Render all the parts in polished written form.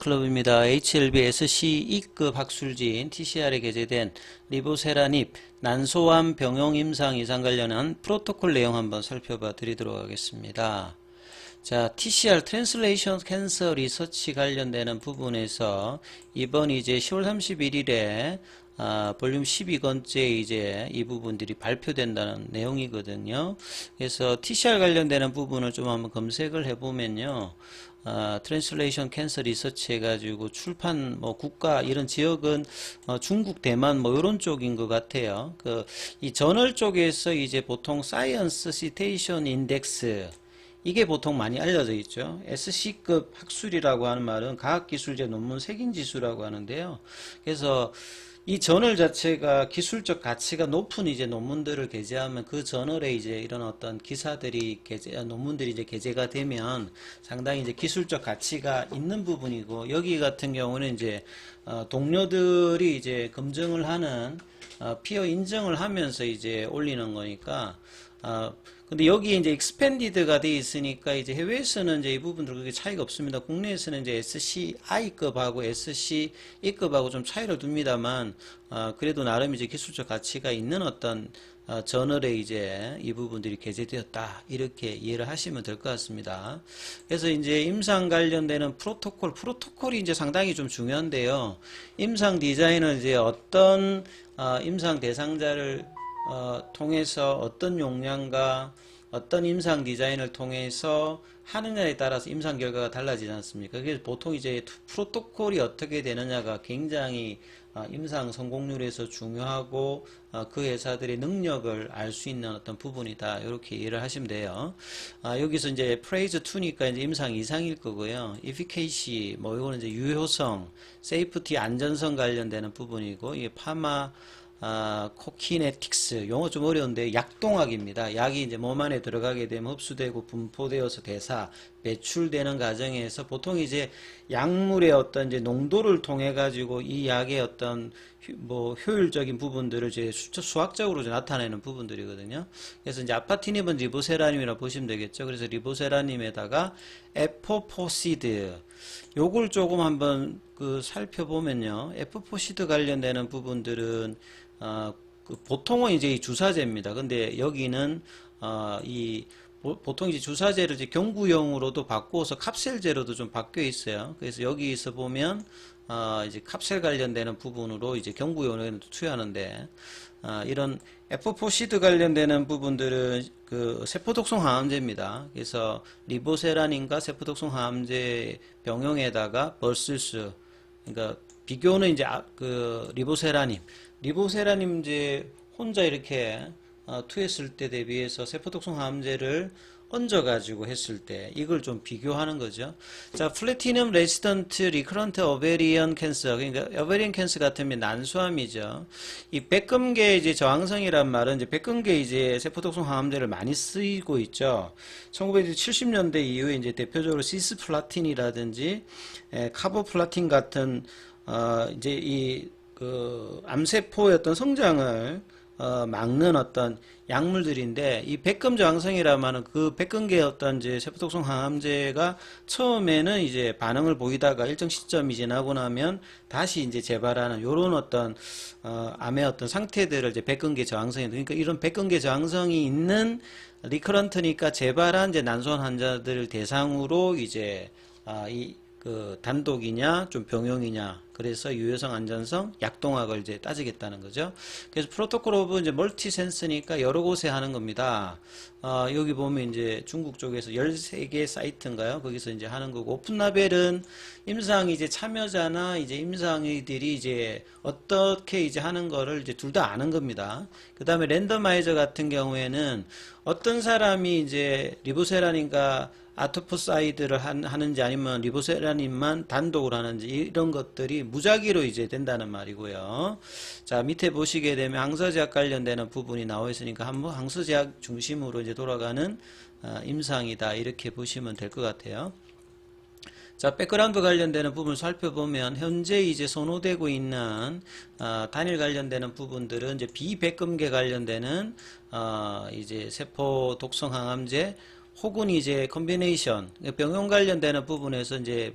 클럽입니다. HLBSC E급 학술지인 TCR에 게재된 리보세라닙 난소암 병용 임상 이상 관련한 프로토콜 내용 한번 살펴봐 드리도록 하겠습니다. 자, TCR Translation Cancer Research 관련되는 부분에서 이번 이제 10월 31일에 볼륨 12권째 이제 이 부분들이 발표된다는 내용이거든요. 그래서 TCR 관련되는 부분을 좀 한번 검색을 해보면요. 트랜슬레이션 캔서 리서치 해가지고 출판 뭐 국가 이런 지역은 중국 대만 뭐 이런 쪽인 것 같아요. 이 저널 쪽에서 이제 보통 사이언스 시테이션 인덱스 이게 보통 많이 알려져 있죠. SC급 학술이라고 하는 말은 과학기술제 논문 색인지수라고 하는데요. 그래서 이 저널 자체가 기술적 가치가 높은 이제 논문들을 게재하면 그 저널에 이제 이런 어떤 기사들이 논문들이 이제 게재가 되면 상당히 이제 기술적 가치가 있는 부분이고, 여기 같은 경우는 이제 동료들이 이제 검증을 하는 피어 인정을 하면서 이제 올리는 거니까. 근데 여기 이제 익스펜디드가 돼 있으니까 이제 해외에서는 이제 이 부분들 그렇게 차이가 없습니다. 국내에서는 이제 SCI급하고 SCE급하고 좀 차이를 둡니다만, 그래도 나름 이제 기술적 가치가 있는 어떤 저널에 이제 이 부분들이 게재되었다, 이렇게 이해를 하시면 될 것 같습니다. 그래서 이제 임상 관련되는 프로토콜이 이제 상당히 좀 중요한데요. 임상 디자인은 이제 어떤 임상 대상자를 통해서 어떤 용량과 어떤 임상 디자인을 통해서 하느냐에 따라서 임상 결과가 달라지지 않습니까? 그래서 보통 이제 프로토콜이 어떻게 되느냐가 굉장히 임상 성공률에서 중요하고 그 회사들의 능력을 알 수 있는 어떤 부분이다, 이렇게 이해를 하시면 돼요. 여기서 이제 프레이즈 2니까 이제 임상 이상일 거고요. efficacy 뭐 이거는 이제 유효성, safety 안전성 관련되는 부분이고, 이게 파마 코키네틱스, 용어 좀 어려운데 약동학입니다. 약이 이제 몸 안에 들어가게 되면 흡수되고 분포되어서 배출되는 과정에서 보통 이제 약물의 어떤 이제 농도를 통해 가지고 이 약의 어떤 뭐 효율적인 부분들을 이제 수학적으로 나타내는 부분들이거든요. 그래서 이제 아파티닙은 리보세라님이라 보시면 되겠죠. 그래서 리보세라님에다가 에포포시드, 요걸 조금 한번 살펴보면요. 에포포시드 관련되는 부분들은 보통은 이제 이 주사제입니다. 근데 여기는 보통 이제 주사제를 이제 경구용으로도 바꾸어서 캅셀제로도 좀 바뀌어 있어요. 그래서 여기서 보면 이제 캅셀 관련되는 부분으로 이제 경구용으로 투여하는데, 이런 에포포시드 관련되는 부분들은 세포독성 항암제입니다. 그래서 리보세라닌과 세포독성 항암제 병용에다가 벌스스, 그러니까 비교는 이제 리보세라님 이제 혼자 이렇게 투했을 때 대비해서 세포독성 항암제를 얹어가지고 했을 때 이걸 좀 비교하는 거죠. 자, 플래티넘 레지던트 리커런트 오베리언 캔서, 그러니까 오베리언 캔서 같으면 난소암이죠. 이 백금계 이제 저항성이란 말은 이제 백금계 이제 세포독성 항암제를 많이 쓰이고 있죠. 1970년대 이후에 이제 대표적으로 시스플라틴이라든지 카보플라틴 같은 이제 암세포의 어떤 성장을 막는 어떤 약물들인데, 이 백금 저항성이라면은 그 백금계 어떤 이제 세포독성 항암제가 처음에는 이제 반응을 보이다가 일정 시점이 지나고 나면 다시 이제 재발하는 요런 어떤 암의 어떤 상태들을 이제 백금계 저항성이, 그러니까 이런 백금계 저항성이 있는 리커런트니까 재발한 이제 난소암 환자들을 대상으로 이제 단독이냐 좀 병용이냐, 그래서 유효성 안전성 약동학을 이제 따지겠다는 거죠. 그래서 프로토콜 오브 이제 멀티 센스니까 여러 곳에 하는 겁니다. 여기 보면 이제 중국 쪽에서 13개 사이트인가요? 거기서 이제 하는 거고, 오픈라벨은 임상 이제 참여자나 이제 임상의들이 이제 어떻게 이제 하는 거를 이제 둘 다 아는 겁니다. 그 다음에 랜더마이저 같은 경우에는 어떤 사람이 이제 리보세라닌과 아토포사이드를 하는지 아니면 리보세라닌만 단독으로 하는지, 이런 것들이 무작위로 이제 된다는 말이고요. 자, 밑에 보시게 되면 항서제약 관련되는 부분이 나와 있으니까 한번 항서제약 중심으로 이제 돌아가는 임상이다, 이렇게 보시면 될 것 같아요. 자, 백그라운드 관련되는 부분을 살펴보면 현재 이제 선호되고 있는 단일 관련되는 부분들은 이제 비백금계 관련되는 이제 세포 독성 항암제, 혹은 이제 컨비네이션 병용 관련되는 부분에서 이제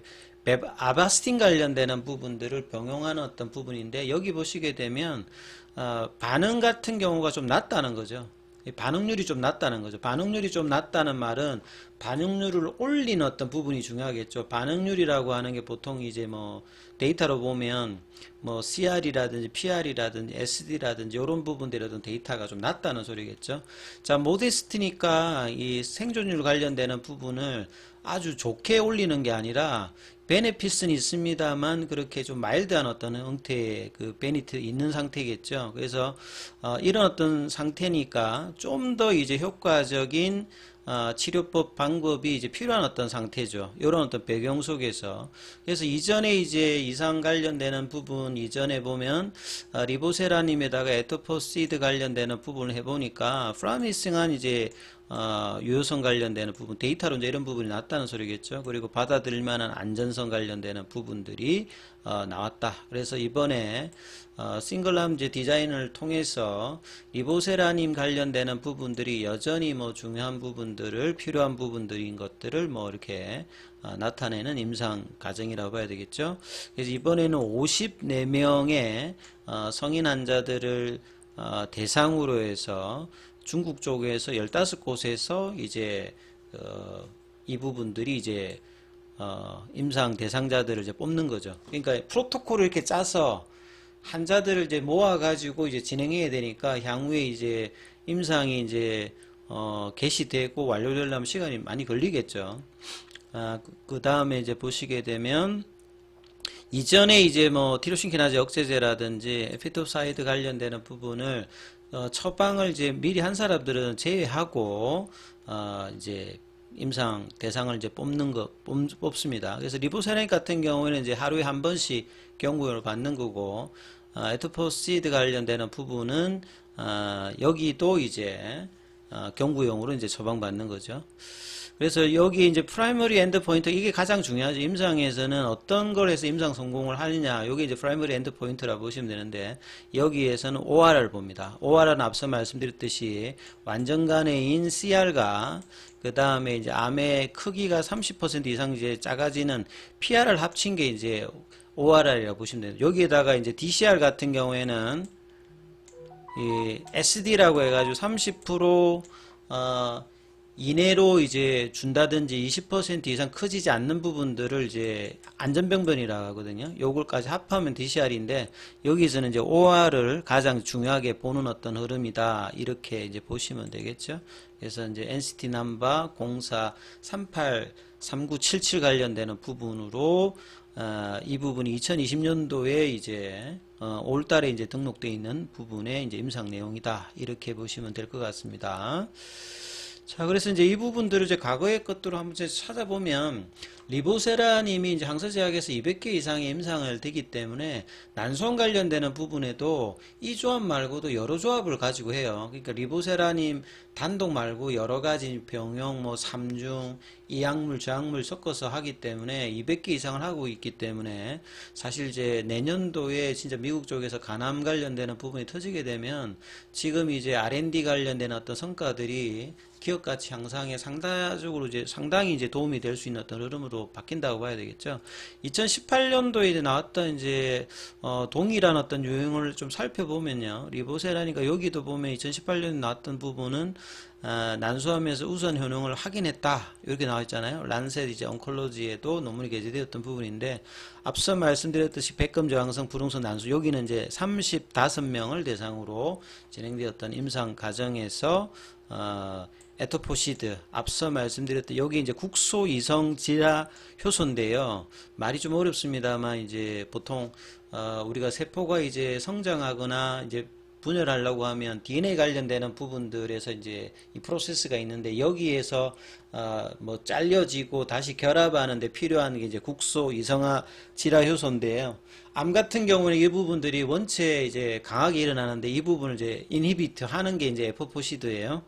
아바스틴 관련되는 부분들을 병용하는 어떤 부분인데, 여기 보시게 되면 반응 같은 경우가 좀 낮다는 거죠. 반응률이 좀 낮다는 거죠. 반응률이 좀 낮다는 말은 반응률을 올리는 어떤 부분이 중요하겠죠. 반응률이라고 하는 게 보통 이제 뭐 데이터로 보면 뭐 CR이라든지 PR이라든지 SD라든지 이런 부분들이라든 데이터가 좀 낮다는 소리겠죠. 자, 모데스티니까 이 생존율 관련되는 부분을 아주 좋게 올리는 게 아니라 베네핏은 있습니다만 그렇게 좀 마일드한 어떤 형태의 그 베니트 있는 상태겠죠. 그래서 이런 어떤 상태니까 좀 더 이제 효과적인 치료법 방법이 이제 필요한 어떤 상태죠. 이런 어떤 배경 속에서. 그래서 이전에 이제 이상 관련되는 부분 이전에 보면 리보세라님에다가 에토포시드 관련되는 부분을 해보니까 프라미싱한 이제 유효성 관련되는 부분, 데이터로 이제 이런 부분이 나왔다는 소리겠죠. 그리고 받아들일 만한 안전성 관련되는 부분들이 나왔다. 그래서 이번에 싱글암 이제 디자인을 통해서 리보세라님 관련되는 부분들이 여전히 뭐 중요한 부분들을 필요한 부분들인 것들을 뭐 이렇게 나타내는 임상 과정이라고 봐야 되겠죠. 그래서 이번에는 54명의 성인 환자들을 대상으로 해서 중국 쪽에서 15곳에서 이제 이 부분들이 이제 임상 대상자들을 이제 뽑는 거죠. 그러니까 프로토콜을 이렇게 짜서 환자들을 이제 모아가지고 이제 진행해야 되니까 향후에 이제 임상이 이제 개시되고 완료되려면 시간이 많이 걸리겠죠. 그 다음에 이제 보시게 되면 이전에 이제 뭐 티로신키나제 억제제라든지 에피토사이드 관련되는 부분을 처방을 이제 미리 한 사람들은 제외하고 이제 임상 대상을 이제 뽑습니다. 그래서 리보세라닉 같은 경우에는 이제 하루에 한 번씩 경구용으로 받는 거고, 에토포시드 관련되는 부분은 여기도 이제 경구용으로 이제 처방받는 거죠. 그래서 여기 이제 프라이머리 엔드 포인트, 이게 가장 중요하죠. 임상에서는 어떤 걸 해서 임상 성공을 하느냐, 이게 이제 프라이머리 엔드 포인트라고 보시면 되는데, 여기에서는 ORR을 봅니다. ORR은 앞서 말씀드렸듯이 완전간해인 CR과 그 다음에 이제 암의 크기가 30% 이상 이제 작아지는 PR을 합친 게 이제 ORR이라고 보시면 돼요. 여기에다가 이제 DCR 같은 경우에는 이 SD라고 해가지고 30% 이내로 이제 준다든지 20% 이상 커지지 않는 부분들을 이제 안전병변이라고 하거든요. 요걸까지 합하면 DCR인데, 여기서는 이제 OR을 가장 중요하게 보는 어떤 흐름이다. 이렇게 이제 보시면 되겠죠. 그래서 이제 NCT 넘버 04383977 관련되는 부분으로 이 부분이 2020년도에 이제 5월달에 이제 등록되어 있는 부분의 이제 임상 내용이다. 이렇게 보시면 될 것 같습니다. 자, 그래서 이제 이 부분들을 이제 과거의 것들을 한번 찾아보면, 리보세라님이 이제 항서제약에서 200개 이상의 임상을 되기 때문에 난소암 관련되는 부분에도 이 조합 말고도 여러 조합을 가지고 해요. 그러니까 리보세라님 단독 말고 여러 가지 병용, 뭐 삼중, 이약물, 저약물 섞어서 하기 때문에 200개 이상을 하고 있기 때문에, 사실 이제 내년도에 진짜 미국 쪽에서 간암 관련되는 부분이 터지게 되면 지금 이제 R&D 관련된 어떤 성과들이 기업 가치 향상에 상당히 이제 도움이 될 수 있는 어떤 흐름으로 바뀐다고 봐야 되겠죠. 2018년도에 나왔던 이제 동일한 어떤 유형을 좀 살펴보면요, 리보세라니까 여기도 보면 2018년에 나왔던 부분은 난소암에서 우수한 효능을 확인했다, 이렇게 나와 있잖아요. 란셋 이제 oncology에도 논문이 게재되었던 부분인데, 앞서 말씀드렸듯이 백금 저항성 불응성 난소, 여기는 이제 35명을 대상으로 진행되었던 임상 과정에서 에토포시드, 앞서 말씀드렸던 여기 이제 국소 이성 질화 효소인데요. 말이 좀 어렵습니다만, 이제 보통 우리가 세포가 이제 성장하거나 이제 분열하려고 하면 DNA 관련되는 부분들에서 이제 이 프로세스가 있는데, 여기에서 뭐 잘려지고 다시 결합하는 데 필요한 게 이제 국소 이성화 질화 효소인데요. 암 같은 경우는 이 부분들이 원체 이제 강하게 일어나는데, 이 부분을 이제 인히비트 하는 게 이제 에포포시드예요.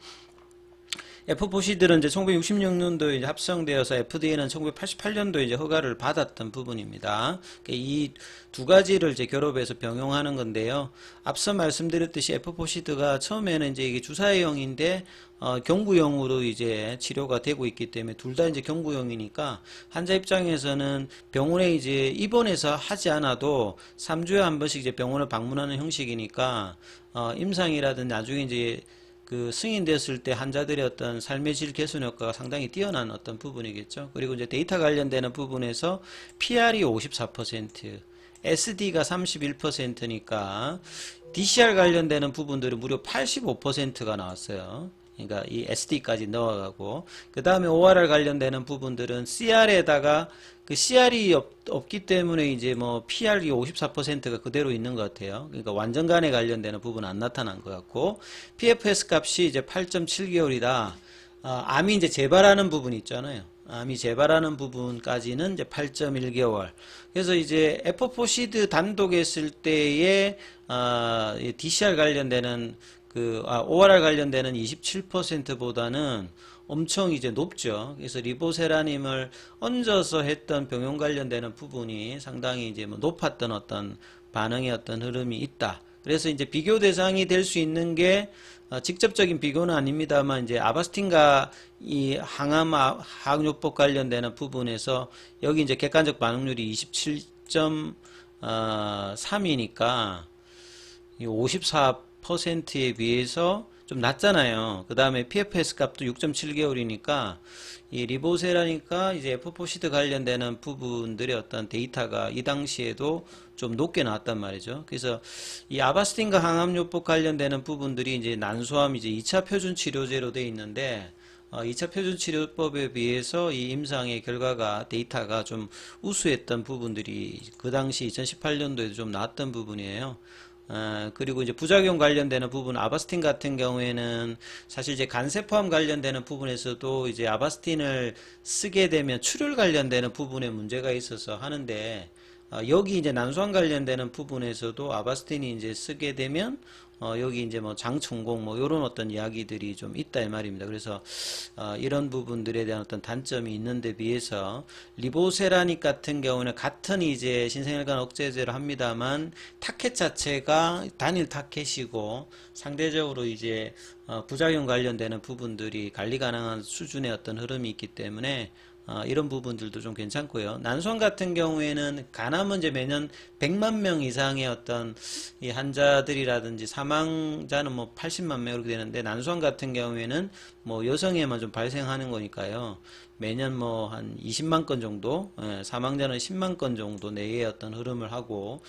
F4C들은 이제 1966년도에 이제 합성되어서 FDA는 1988년도에 이제 허가를 받았던 부분입니다. 이 두 가지를 이제 결합해서 병용하는 건데요. 앞서 말씀드렸듯이 F4C가 처음에는 이제 이게 주사형인데 경구용으로 이제 치료가 되고 있기 때문에 둘 다 이제 경구용이니까 환자 입장에서는 병원에 이제 입원해서 하지 않아도 3주에 한 번씩 이제 병원을 방문하는 형식이니까 임상이라든 나중에 이제 그 승인됐을 때 환자들의 어떤 삶의 질 개선 효과가 상당히 뛰어난 어떤 부분이겠죠. 그리고 이제 데이터 관련되는 부분에서 PR이 54%, SD가 31%니까 DCR 관련되는 부분들이 무려 85%가 나왔어요. 그러니까 이 SD까지 넣어가고 그 다음에 ORR 관련되는 부분들은 CR에다가 그 CR이 없기 때문에 이제 뭐 PR이 54%가 그대로 있는 것 같아요. 그러니까 완전간에 관련되는 부분은 안 나타난 것 같고 PFS 값이 이제 8.7개월이다. 암이 이제 재발하는 부분이 있잖아요. 암이 재발하는 부분까지는 이제 8.1개월. 그래서 이제 F4CD 단독에 했을 때의 DCR 관련되는 ORR 관련되는 27%보다는 엄청 이제 높죠. 그래서 리보세라님을 얹어서 했던 병용 관련되는 부분이 상당히 이제 뭐 높았던 어떤 반응의 어떤 흐름이 있다. 그래서 이제 비교 대상이 될 수 있는 게 직접적인 비교는 아닙니다만 이제 아바스틴과 이 항암 항요법 관련되는 부분에서 여기 이제 객관적 반응률이 27.3이니까 54%에 비해서 좀 낮잖아요. 그 다음에 PFS 값도 6.7개월이니까 이 리보세라니까 이제 F4CD 관련되는 부분들의 어떤 데이터가 이 당시에도 좀 높게 나왔단 말이죠. 그래서 이 아바스틴과 항암요법 관련되는 부분들이 이제 난소암 이제 2차 표준 치료제로 되어 있는데 2차 표준 치료법에 비해서 이 임상의 결과가 데이터가 좀 우수했던 부분들이 그 당시 2018년도에도 좀 나왔던 부분이에요. 그리고 이제 부작용 관련되는 부분, 아바스틴 같은 경우에는 사실 이제 간세포암 관련되는 부분에서도 이제 아바스틴을 쓰게 되면 출혈 관련되는 부분에 문제가 있어서 하는데, 여기 이제 난소암 관련되는 부분에서도 아바스틴이 이제 쓰게 되면 여기 이제 뭐 장천공 뭐 이런 어떤 이야기들이 좀 있다 이 말입니다. 그래서 이런 부분들에 대한 어떤 단점이 있는데 비해서 리보세라닉 같은 경우는 같은 이제 신생혈관 억제제를 합니다만 타켓 자체가 단일 타켓이고 상대적으로 이제 부작용 관련되는 부분들이 관리 가능한 수준의 어떤 흐름이 있기 때문에 이런 부분들도 좀 괜찮고요. 난소암 같은 경우에는 간암은 이제 매년 100만 명 이상의 어떤 이 환자들이라든지 사망자는 뭐 80만 명 이렇게 되는데 난소암 같은 경우에는 뭐 여성에만 좀 발생하는 거니까요. 매년 뭐 한 20만 건 정도, 사망자는 10만 건 정도 내의 어떤 흐름을 하고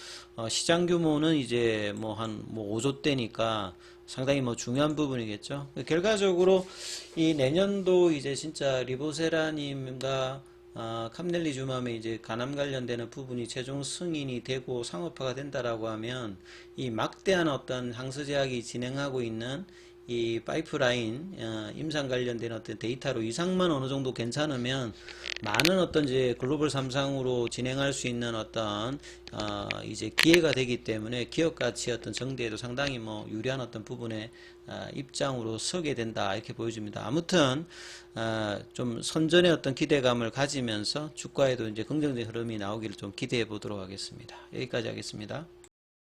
시장 규모는 이제 뭐 한 뭐 5조대니까 상당히 뭐 중요한 부분이겠죠. 결과적으로 이 내년도 이제 진짜 리보세라님과 캄넬리주맘의 이제 간암 관련되는 부분이 최종 승인이 되고 상업화가 된다라고 하면 이 막대한 어떤 항서제약이 진행하고 있는 이 파이프라인 임상 관련된 어떤 데이터로 이상만 어느 정도 괜찮으면 많은 어떤 이제 글로벌 3상으로 진행할 수 있는 어떤 이제 기회가 되기 때문에 기업 가치 어떤 정대에도 상당히 뭐 유리한 어떤 부분에 입장으로 서게 된다 이렇게 보여집니다. 아무튼 좀 선전의 어떤 기대감을 가지면서 주가에도 이제 긍정적인 흐름이 나오기를 좀 기대해 보도록 하겠습니다. 여기까지 하겠습니다.